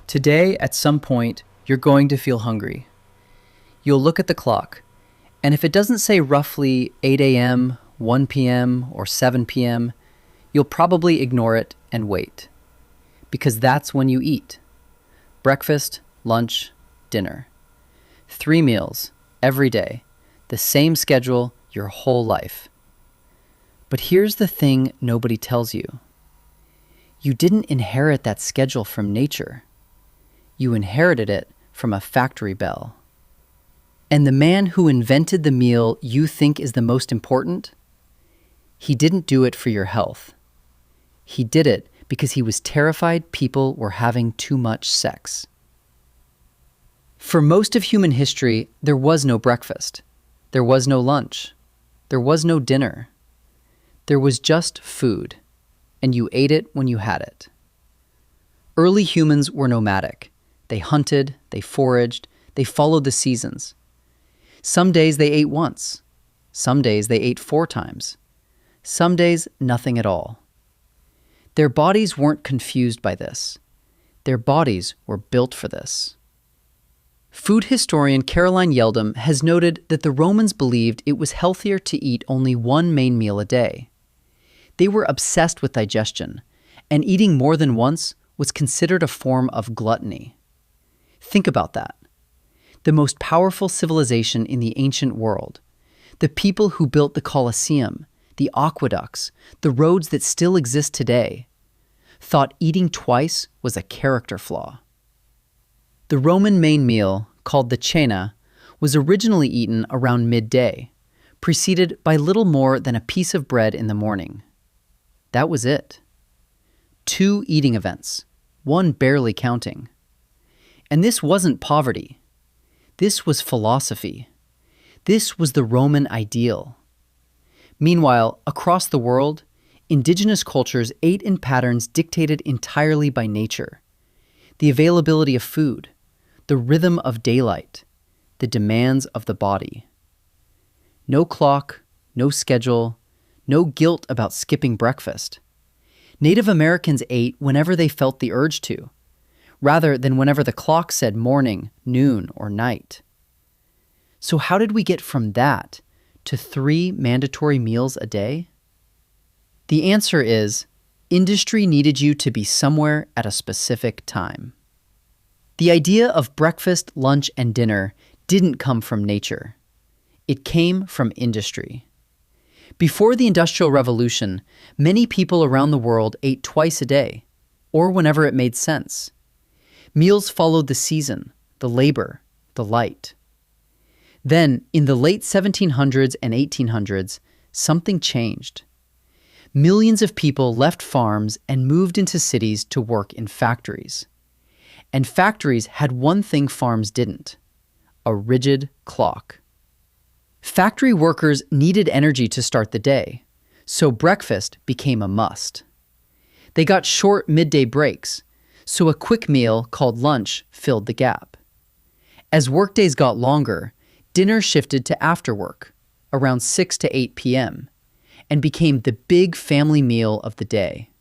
Today, at some point, you're going to feel hungry. You'll look at the clock, and if it doesn't say roughly 8 a.m., 1 p.m., or 7 p.m., you'll probably ignore it and wait. Because that's when you eat. Breakfast, lunch, dinner. 3 meals, every day, the same schedule your whole life. But here's the thing nobody tells you. You didn't inherit that schedule from nature. You inherited it from a factory bell. And the man who invented the meal you think is the most important, he didn't do it for your health. He did it because he was terrified people were having too much sex. For most of human history, there was no breakfast. There was no lunch. There was no dinner. There was just food, and you ate it when you had it. Early humans were nomadic. They hunted, they foraged, they followed the seasons. Some days they ate once. Some days they ate 4 times. Some days, nothing at all. Their bodies weren't confused by this. Their bodies were built for this. Food historian Caroline Yeldham has noted that the Romans believed it was healthier to eat only one main meal a day. They were obsessed with digestion, and eating more than once was considered a form of gluttony. Think about that. The most powerful civilization in the ancient world, the people who built the Colosseum, the aqueducts, the roads that still exist today, thought eating twice was a character flaw. The Roman main meal, called the cena, was originally eaten around midday, preceded by little more than a piece of bread in the morning. That was it. 2 eating events, one barely counting. And this wasn't poverty. This was philosophy. This was the Roman ideal. Meanwhile, across the world, indigenous cultures ate in patterns dictated entirely by nature. The availability of food, the rhythm of daylight, the demands of the body. No clock, no schedule, no guilt about skipping breakfast. Native Americans ate whenever they felt the urge to, rather than whenever the clock said morning, noon, or night. So how did we get from that to 3 mandatory meals a day? The answer is, industry needed you to be somewhere at a specific time. The idea of breakfast, lunch, and dinner didn't come from nature. It came from industry. Before the Industrial Revolution, many people around the world ate twice a day, or whenever it made sense. Meals followed the season, the labor, the light. Then, in the late 1700s and 1800s, something changed. Millions of people left farms and moved into cities to work in factories. And factories had one thing farms didn't: a rigid clock. Factory workers needed energy to start the day, so breakfast became a must. They got short midday breaks, so a quick meal called lunch filled the gap. As workdays got longer, dinner shifted to after work, around 6 to 8 p.m., and became the big family meal of the day.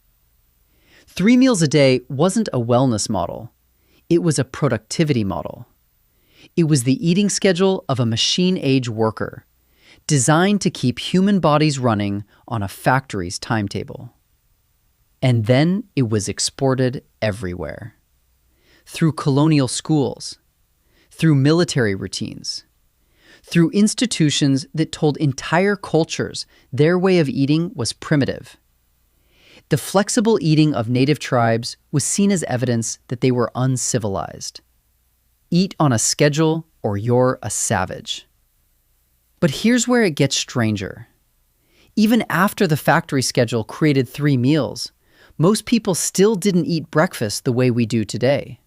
3 meals a day wasn't a wellness model. It was a productivity model. It was the eating schedule of a machine-age worker, designed to keep human bodies running on a factory's timetable. And then it was exported everywhere. Through colonial schools, through military routines, through institutions that told entire cultures their way of eating was primitive. The flexible eating of native tribes was seen as evidence that they were uncivilized. Eat on a schedule or you're a savage. But here's where it gets stranger. Even after the factory schedule created 3 meals, most people still didn't eat breakfast the way we do today.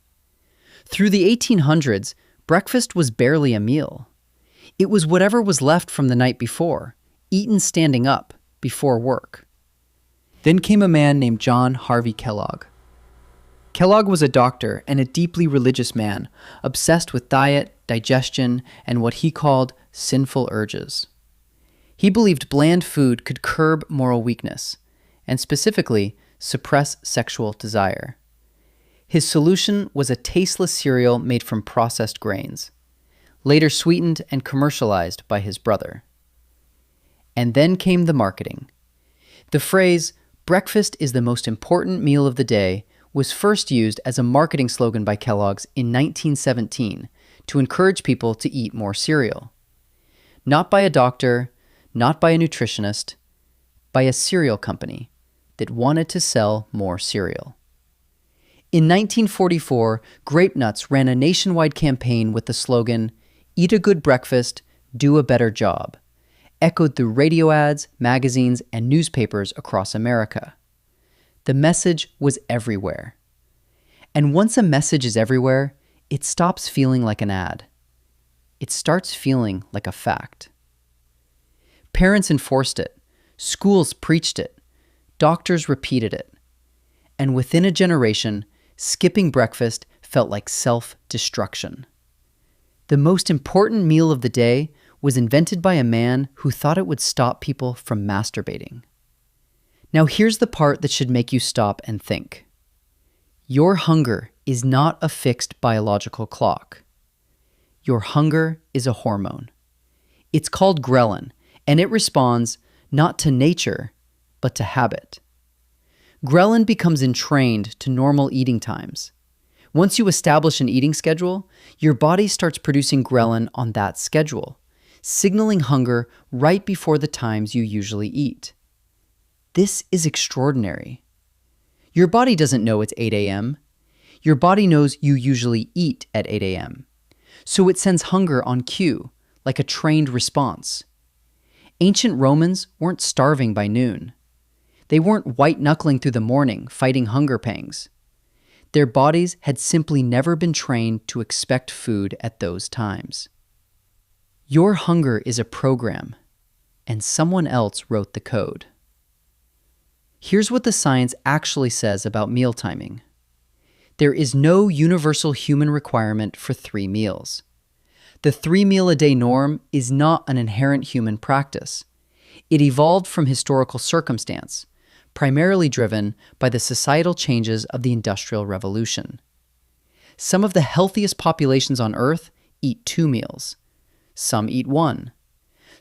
Through the 1800s, breakfast was barely a meal. It was whatever was left from the night before, eaten standing up, before work. Then came a man named John Harvey Kellogg. Kellogg was a doctor and a deeply religious man, obsessed with diet, digestion, and what he called sinful urges. He believed bland food could curb moral weakness, and specifically, suppress sexual desire. His solution was a tasteless cereal made from processed grains, later sweetened and commercialized by his brother. And then came the marketing. The phrase, "breakfast is the most important meal of the day," was first used as a marketing slogan by Kellogg's in 1917 to encourage people to eat more cereal. Not by a doctor, not by a nutritionist, by a cereal company that wanted to sell more cereal. In 1944, Grape Nuts ran a nationwide campaign with the slogan, "Eat a good breakfast, do a better job," echoed through radio ads, magazines, and newspapers across America. The message was everywhere. And once a message is everywhere, it stops feeling like an ad. It starts feeling like a fact. Parents enforced it, schools preached it, doctors repeated it. And within a generation, skipping breakfast felt like self-destruction. The most important meal of the day was invented by a man who thought it would stop people from masturbating. Now here's the part that should make you stop and think. Your hunger is not a fixed biological clock. Your hunger is a hormone. It's called ghrelin, and it responds not to nature, but to habit. Ghrelin becomes entrained to normal eating times. Once you establish an eating schedule, your body starts producing ghrelin on that schedule, signaling hunger right before the times you usually eat. This is extraordinary. Your body doesn't know it's 8 a.m. Your body knows you usually eat at 8 a.m. So it sends hunger on cue, like a trained response. Ancient Romans weren't starving by noon. They weren't white-knuckling through the morning, fighting hunger pangs. Their bodies had simply never been trained to expect food at those times. Your hunger is a program, and someone else wrote the code. Here's what the science actually says about meal timing. There is no universal human requirement for 3 meals. The 3-meal-a-day norm is not an inherent human practice. It evolved from historical circumstance, primarily driven by the societal changes of the Industrial Revolution. Some of the healthiest populations on Earth eat 2 meals. Some eat 1.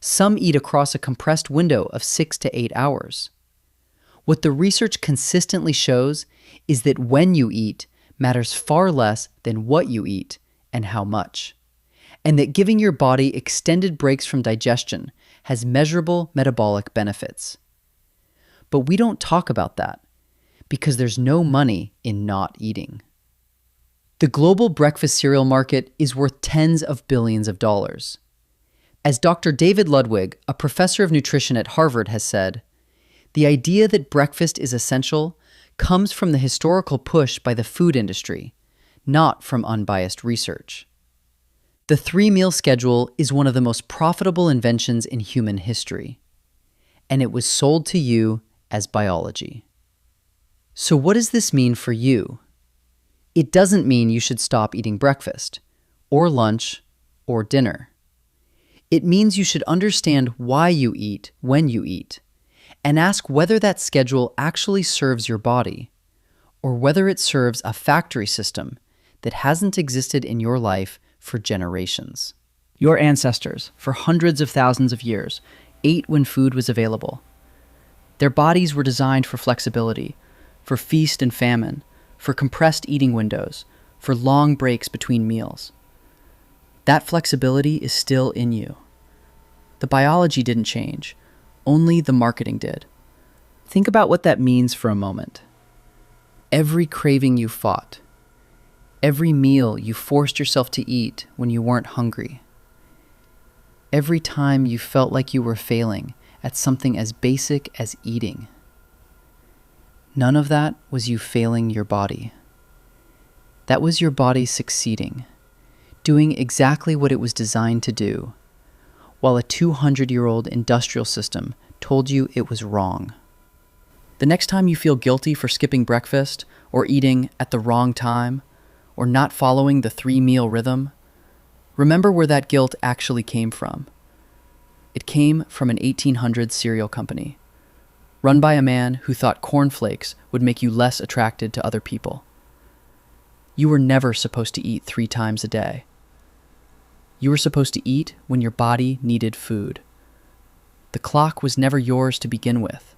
Some eat across a compressed window of 6 to 8 hours. What the research consistently shows is that when you eat matters far less than what you eat and how much, and that giving your body extended breaks from digestion has measurable metabolic benefits. But we don't talk about that because there's no money in not eating. The global breakfast cereal market is worth tens of billions of dollars. As Dr. David Ludwig, a professor of nutrition at Harvard, has said, the idea that breakfast is essential comes from the historical push by the food industry, not from unbiased research. The 3-meal schedule is one of the most profitable inventions in human history, and it was sold to you as biology. So what does this mean for you? It doesn't mean you should stop eating breakfast, or lunch, or dinner. It means you should understand why you eat when you eat, and ask whether that schedule actually serves your body, or whether it serves a factory system that hasn't existed in your life for generations. Your ancestors, for hundreds of thousands of years, ate when food was available. Their bodies were designed for flexibility, for feast and famine, for compressed eating windows, for long breaks between meals. That flexibility is still in you. The biology didn't change, only the marketing did. Think about what that means for a moment. Every craving you fought, every meal you forced yourself to eat when you weren't hungry, every time you felt like you were failing at something as basic as eating. None of that was you failing your body. That was your body succeeding, doing exactly what it was designed to do, while a 200-year-old industrial system told you it was wrong. The next time you feel guilty for skipping breakfast, or eating at the wrong time, or not following the 3-meal rhythm, remember where that guilt actually came from. It came from an 1800s cereal company, run by a man who thought cornflakes would make you less attracted to other people. You were never supposed to eat 3 times a day. You were supposed to eat when your body needed food. The clock was never yours to begin with.